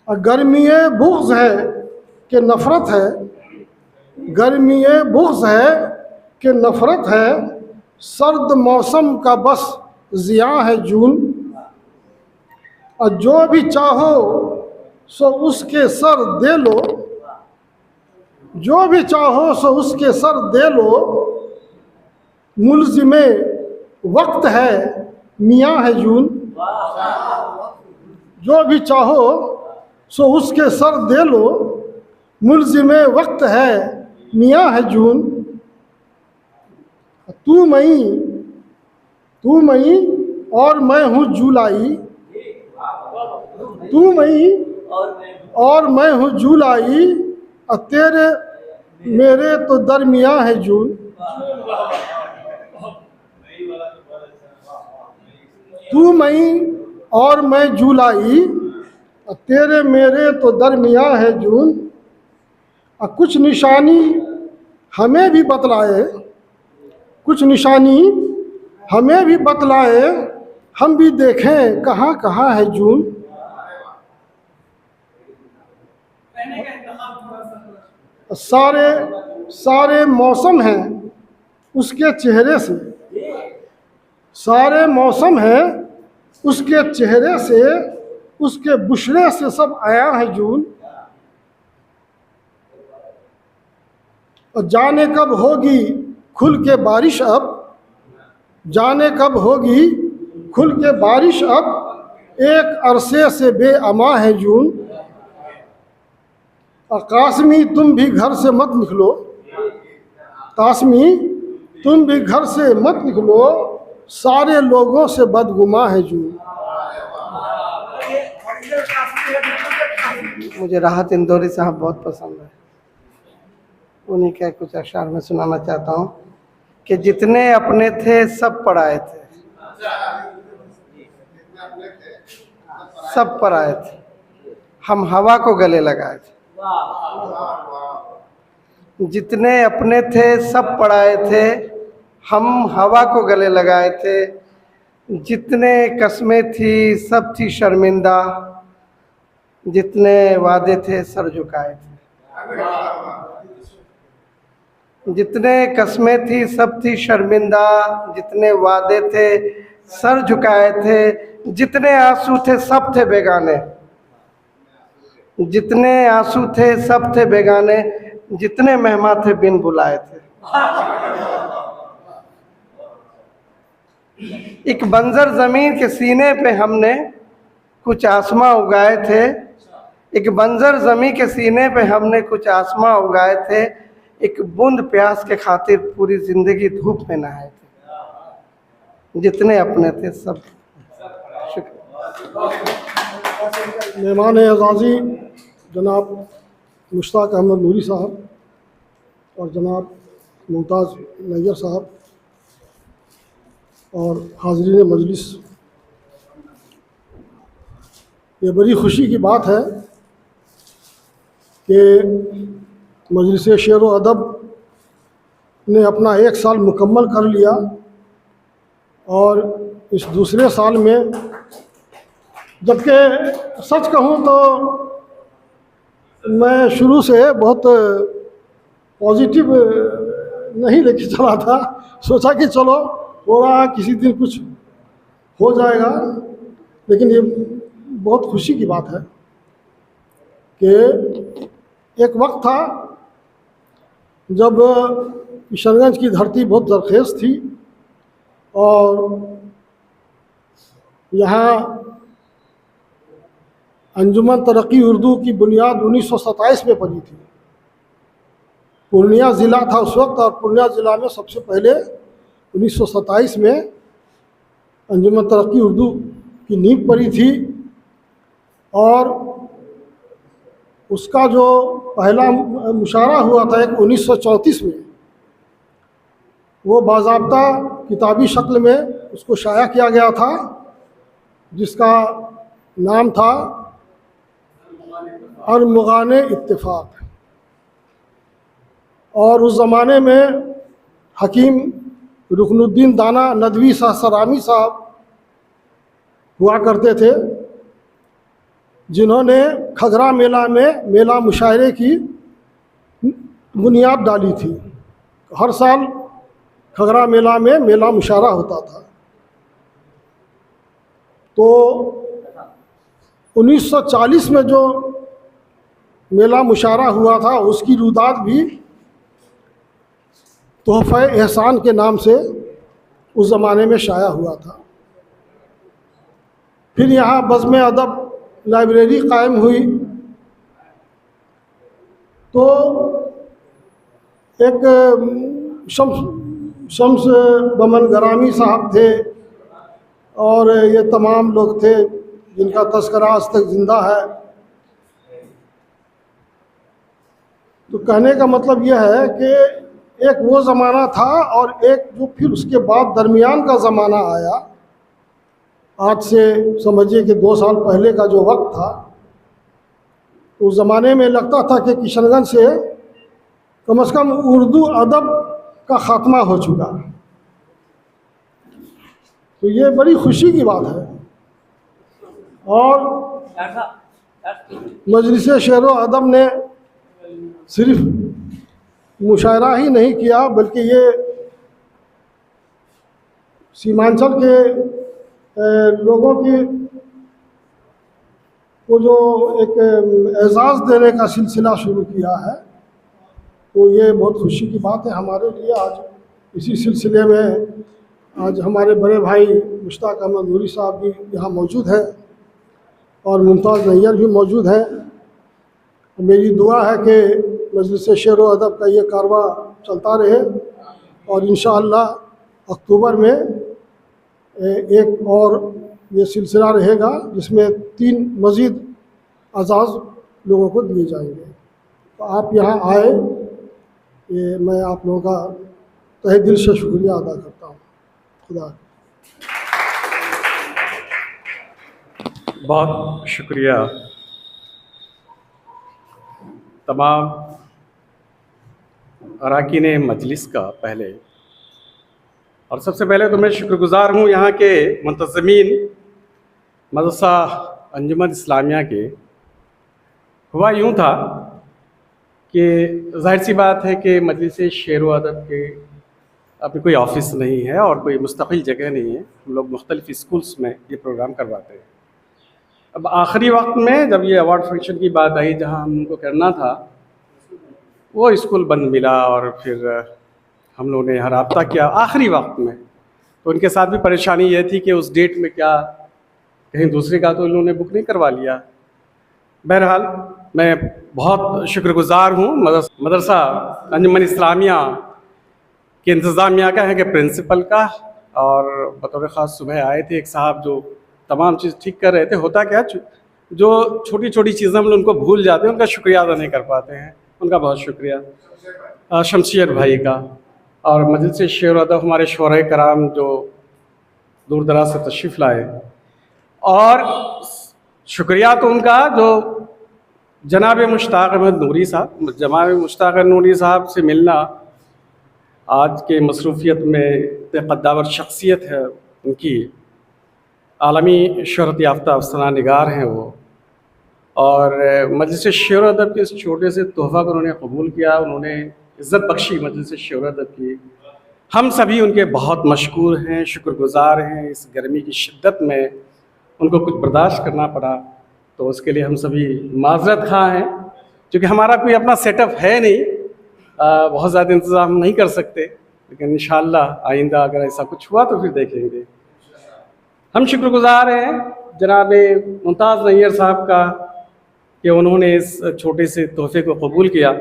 और गर्मी बुग़्ज़ है कि नफ़रत है, गर्मी बुग़्ज़ है कि नफ़रत है, सर्द मौसम का बस ज़िया है जून, और जो भी चाहो सो उसके सर दे लो, जो भी चाहो सो उसके सर दे लो, मुल्ज़िमे वक्त है मियाँ है जून, जो भी चाहो सो उसके सर दे लो, मुल्ज़िमे वक्त है मियाँ है जून। तू मई और मैं हूँ जुलाई, तू मई और मैं हूँ जुलाई, और तेरे मेरे तो दरमियाँ है जून। तू मई और मैं जुलाई, और तेरे मेरे तो दरमियाँ है जून। और कुछ निशानी हमें भी बतलाए, कुछ निशानी हमें भी बतलाए, हम भी देखें कहाँ कहाँ है जून। सारे सारे मौसम हैं उसके चेहरे से, सारे मौसम हैं उसके चेहरे से, उसके बुशरे से सब आया है जून। और जाने कब होगी खुल के बारिश अब, जाने कब होगी खुल के बारिश अब, एक अरसे से बेअमा है जून। और कासमी तुम भी घर से मत निकलो, कासमी तुम भी घर से मत निकलो, सारे लोगों से बदगुमा है जून। मुझे राहत इंदौरी साहब बहुत पसंद है, उन्हीं के कुछ अशआर में सुनाना चाहता हूँ कि जितने अपने थे सब पराए थे, सब पराए थे, हम हवा को गले लगाए थे। जितने अपने थे सब पराए थे, हम हवा को गले लगाए थे। जितने कस्में थी सब थी शर्मिंदा, जितने वादे थे सर झुकाए थे। जितने कस्में थी सब थी शर्मिंदा, जितने वादे थे सर झुकाए थे। जितने आंसू थे सब थे बेगाने, जितने आंसू थे सब थे बेगाने, जितने मेहमान थे बिन बुलाए थे। एक बंजर ज़मीन के सीने पे हमने कुछ आसमां उगाए थे, एक बंजर ज़मीन के सीने पे हमने कुछ आसमां उगाए थे। एक बूंद प्यास के खातिर पूरी ज़िंदगी धूप में नहाए थे। जितने अपने थे सब। मेहमान एज़ाज़ी जनाब मुश्ताक अहमद नूरी साहब और जनाब मुमताज़ नैयर साहब और हाज़रीन मजलिस, ये बड़ी खुशी की बात है कि मजलिस शेर व अदब ने अपना 1 साल मुकम्मल कर लिया और इस दूसरे साल में, जबकि सच कहूँ तो मैं शुरू से बहुत पॉजिटिव नहीं लेके चला था, सोचा कि चलो हो रहा किसी दिन कुछ हो जाएगा, लेकिन ये बहुत खुशी की बात है कि एक वक्त था जब किशनगंज की धरती बहुत ज़रख़ेज़ थी और यहाँ अंजुमन तरक्की उर्दू की बुनियाद 1927 में पड़ी थी। पूर्णिया ज़िला था उस वक्त, और पूर्णिया ज़िला में सबसे पहले 1927 में अंजुमन तरक्की उर्दू की नींव पड़ी थी। और उसका जो पहला मुशारा हुआ था एक 1934 में, वो बाज़ाब्ता किताबी शक्ल में उसको शाया किया गया था, जिसका नाम था अरमुगाने इत्तेफाक। और उस ज़माने में हकीम रुकनुद्दीन दाना नदवी सरामी साहब हुआ करते थे, जिन्होंने खगरा मेला में मेला मुशायरे की बुनियाद डाली थी। हर साल खगरा मेला में मेला मुशायरा होता था। तो 1940 में जो मेला मुशायरा हुआ था उसकी रुदात भी तोहफ़ा एहसान के नाम से उस ज़माने में शाया हुआ था। फिर यहाँ बज़्म अदब लाइब्रेरी कायम हुई। तो एक शम्स बमन गरामी साहब थे और ये तमाम लोग थे जिनका तस्करा आज तक ज़िंदा है। तो कहने का मतलब यह है कि एक वो ज़माना था और एक जो फिर उसके बाद दरमियान का ज़माना आया। आज से समझिए कि 2 साल पहले का जो वक्त था, उस ज़माने में लगता था कि किशनगंज से कम उर्दू अदब का ख़ात्मा हो चुका। तो ये बड़ी खुशी की बात है। और मजलिस शेर व अदब ने सिर्फ मुशायरा ही नहीं किया, बल्कि ये सीमांचल के लोगों की को जो एक एजाज़ देने का सिलसिला शुरू किया है, तो ये बहुत खुशी की बात है हमारे लिए। आज इसी सिलसिले में आज हमारे बड़े भाई मुश्ताक अहमद नूरी साहब भी यहाँ मौजूद हैं और मुमताज़ नैयर भी मौजूद हैं। मेरी दुआ है कि मजलिस शेर व अदब का ये कारवा चलता रहे और इंशाअल्लाह अक्टूबर में एक और ये सिलसिला रहेगा जिसमें 3 मज़ीद एजाज़ लोगों को दिए जाएंगे। तो आप यहाँ आए, ये मैं आप लोगों का तहे दिल से शुक्रिया अदा करता हूँ। खुदा। बहुत शुक्रिया तमाम अरकान मजलिस का। पहले और सबसे पहले तो मैं शुक्रगुज़ार हूँ यहाँ के मुंतज़मीन मदरसा अंजुमन इस्लामिया के। हुआ यूँ था कि ज़ाहिर सी बात है कि मजलिस शेर व अदब के अभी कोई ऑफिस नहीं है और कोई मुस्तकिल जगह नहीं है। हम लोग मुख्तलिफ़ स्कूल्स में ये प्रोग्राम करवाते हैं। अब आखिरी वक्त में जब ये अवार्ड फंक्शन की बात आई जहाँ हमको करना था, वो स्कूल बंद मिला और फिर हम लोगों ने यहाँ रब्ता किया आखिरी वक्त में। तो उनके साथ भी परेशानी ये थी कि उस डेट में क्या कहीं दूसरे का तो इन्होंने बुक नहीं करवा लिया। बहरहाल मैं बहुत शुक्रगुज़ार हूँ मदरसा अंजुमन इस्लामिया के इंतज़ामिया का है कि प्रिंसिपल का, और बतौर ख़ास सुबह आए थे एक साहब जो तमाम चीज़ ठीक कर रहे थे। होता क्या, जो छोटी छोटी चीज़ें हम लोग उनको भूल जाते हैं, उनका शुक्रिया अदा नहीं कर पाते हैं। उनका बहुत शुक्रिया शमशियर भाई का और मजलिस शेर व अदब हमारे शोरा कराम जो दूर दराज से तशरीफ़ लाए। और शुक्रिया तो उनका जो जनाब मुश्ताक अहमद नूरी साहब, जनाब मुश्ताक नूरी साहब से मिलना आज के मसरूफ़ियत में कद्दावर शख्सियत है उनकी। आलमी शहरत याफ्ता अफसाना निगार हैं वो, और मजलिस शेर व अदब के इस छोटे से तोहफ़ा को उन्होंने कबूल किया, उन्होंने इज़्ज़त बख्शी मजलिस शेर व अदब की। हम सभी उनके बहुत मशकूर हैं, शुक्रगुज़ार हैं। इस गर्मी की शिद्दत में उनको कुछ बर्दाश्त करना पड़ा, तो उसके लिए हम सभी माज़रत खा हैं। क्योंकि हमारा कोई अपना सेटअप है नहीं, बहुत ज़्यादा इंतज़ाम हम नहीं कर सकते, लेकिन इंशाअल्लाह आइंदा अगर ऐसा कुछ हुआ तो फिर देखेंगे। हम शुक्रगुज़ार हैं जनाब मुमताज़ नैयर साहब का कि उन्होंने इस छोटे से तोहफ़े को कबूल किया,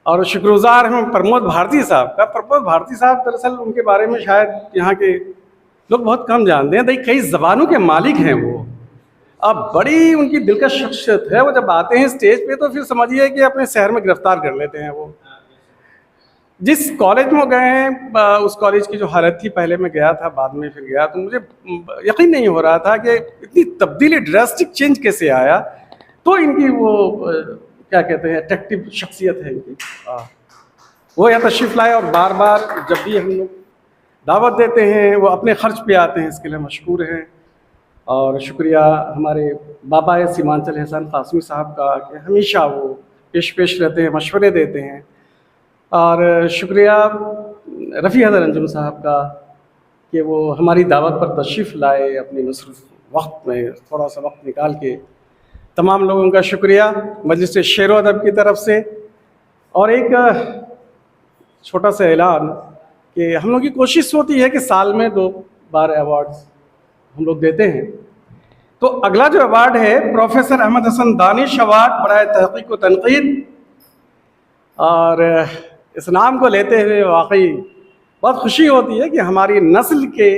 और शुक्रगुज़ार हैं प्रमोद भारती साहब का। प्रमोद भारती साहब दरअसल उनके बारे में शायद यहाँ के लोग बहुत कम जानते हैं। कई ज़बानों के मालिक हैं वो। अब बड़ी उनकी दिलकश शख्सियत है। वो जब आते हैं स्टेज पे तो फिर समझिए कि अपने शहर में गिरफ़्तार कर लेते हैं। वो जिस कॉलेज में गए हैं, उस कॉलेज की जो हालत थी, पहले मैं गया था, बाद में फिर गया, तो मुझे यकीन नहीं हो रहा था कि इतनी तब्दीली, ड्रास्टिक चेंज कैसे आया। तो इनकी वो क्या कहते हैं, अट्रैक्टिव शख्सियत है इनकी। वो यहाँ तशरीफ़ लाए और बार बार जब भी हम लोग दावत देते हैं, वो अपने खर्च पे आते हैं, इसके लिए मशकूर हैं। और शुक्रिया हमारे बाबा सीमांचल एहसान कासमी साहब का कि हमेशा वो पेश रहते हैं, मशवरे देते हैं। और शुक्रिया रफ़ी हसन अंजुम साहब का कि वो हमारी दावत पर तशरीफ़ लाए अपनी मसरूफ़ वक्त में थोड़ा सा वक्त निकाल के। तमाम लोगों का शुक्रिया मजलिस शेर व अदब की तरफ से। और एक छोटा सा ऐलान कि हम लोग की कोशिश होती है कि साल में 2 बार अवार्ड्स हम लोग देते हैं। तो अगला जो अवार्ड है प्रोफेसर अहमद हसन दानिश अवार्ड बराए तहक़ीक़ व तनक़ीद, और इस नाम को लेते हुए वाकई बहुत खुशी होती है कि हमारी नस्ल के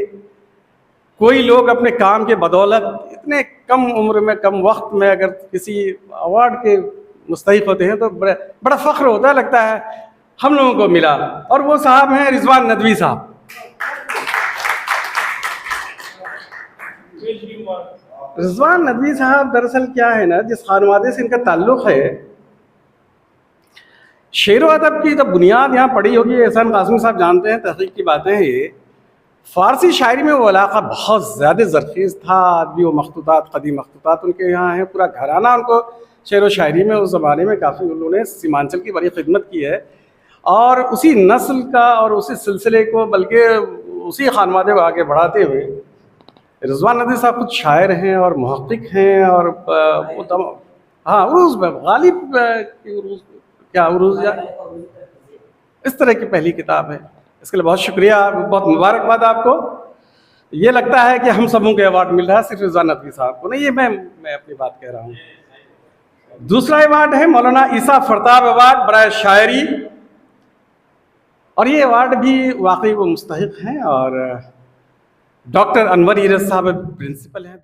कोई लोग अपने काम के बदौलत इतने कम उम्र में, कम वक्त में अगर किसी अवार्ड के मुस्तहिक होते हैं तो बड़ा फ़ख्र होता है, लगता है हम लोगों को मिला। और वो साहब हैं रिजवान नदवी साहब। रिजवान नदवी साहब दरअसल क्या है ना, जिस खानवादे से इनका ताल्लुक़ है, शेर व अदब की तो बुनियाद यहाँ पड़ी होगी, एहसान कासमी साहब जानते हैं, तहक़ीक़ की बातें हैं ये। फ़ारसी शायरी में वो इलाक़ा बहुत ज़्यादा ज़रख़ीज़ था। अदबी व मखतूतात, क़दीम मखतूतात उनके यहाँ हैं, पूरा घराना उनको शेर व शायरी में उस ज़माने में काफ़ी उन्होंने सीमांचल की बड़ी खिदमत की है। और उसी नस्ल का और उसी सिलसिले को, बल्कि उसी खानवादे को आगे बढ़ाते हुए रिजवान नदवी साहब खुद शायर हैं और मुहक़्क़िक़ हैं। और हाँ, उरूज़ में गालिब की उरूज़, क्या उरूज़ या इस तरह की पहली किताब है। इसके लिए बहुत शुक्रिया, बहुत मुबारकबाद आपको। ये लगता है कि हम सबों के अवार्ड मिल रहा है, सिर्फ रिजवान नदवी साहब को नहीं। ये मैं अपनी बात कह रहा हूँ। दूसरा अवार्ड है मौलाना ईसा फरताब अवार्ड बराए शायरी, और ये अवार्ड भी वाकई वो मुस्तहिक हैं। और डॉक्टर अनवर इरज साहब प्रिंसिपल हैं।